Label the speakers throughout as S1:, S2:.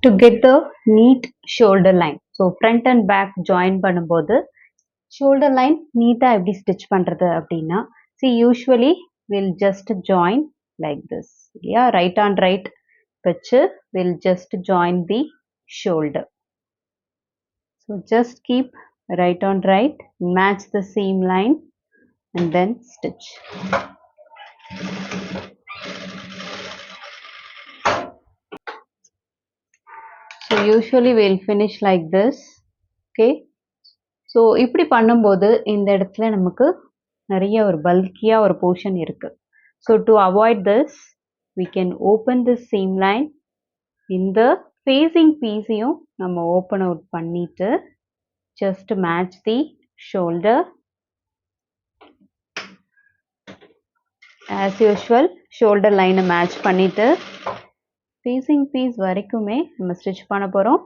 S1: to get the neat shoulder line. So front and back join பண்ணும்போது shoulder line neat எப்படி stitch பண்றது அப்படின்னா, see usually we'll just join like this. Yeah, right on right வச்சு we'll just join the shoulder. So just keep right on right, match the seam line and then stitch. So usually we'll finish like this. Okay. So இப்படி பண்ணும்போது இந்த இடத்துல நமக்கு நிறைய ஒரு பல்கியாக ஒரு portion இருக்குது. So to avoid this we can open this seam line. இந்த ஃபேஸிங் பீஸையும் நம்ம ஓப்பன் அவுட் பண்ணிட்டு just match the shoulder. As usual shoulder line match பண்ணிட்டு ஃபேஸிங் பீஸ் வரைக்குமே நம்ம ஸ்டிச் பண்ண போகிறோம்.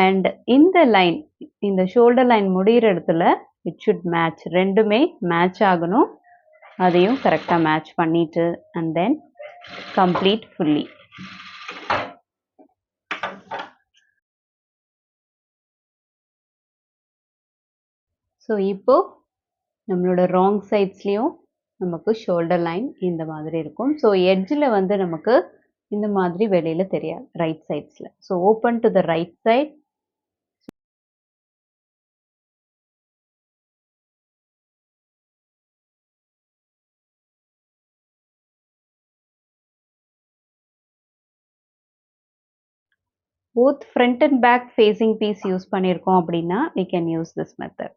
S1: அண்ட் இந்த லைன், இந்த ஷோல்டர் லைன் முடிகிற இடத்துல இட் ஷுட் மேட்ச், ரெண்டுமே மேட்ச் ஆகணும். அதையும் கரெக்டாக மேட்ச் பண்ணிட்டு and then complete fully. So இப்போ நம்மளோட ராங் சைட்ஸ்லேயும் நமக்கு ஷோல்டர் லைன் இந்த மாதிரி இருக்கும். ஸோ எட்ஜில் வந்து நமக்கு இந்த மாதிரி வெளியில் தெரியாது ரைட் சைட்ஸில். So open to the right side. both front and back facing piece use பண்ணியிருக்கோம் அப்படின்னா we can use this method.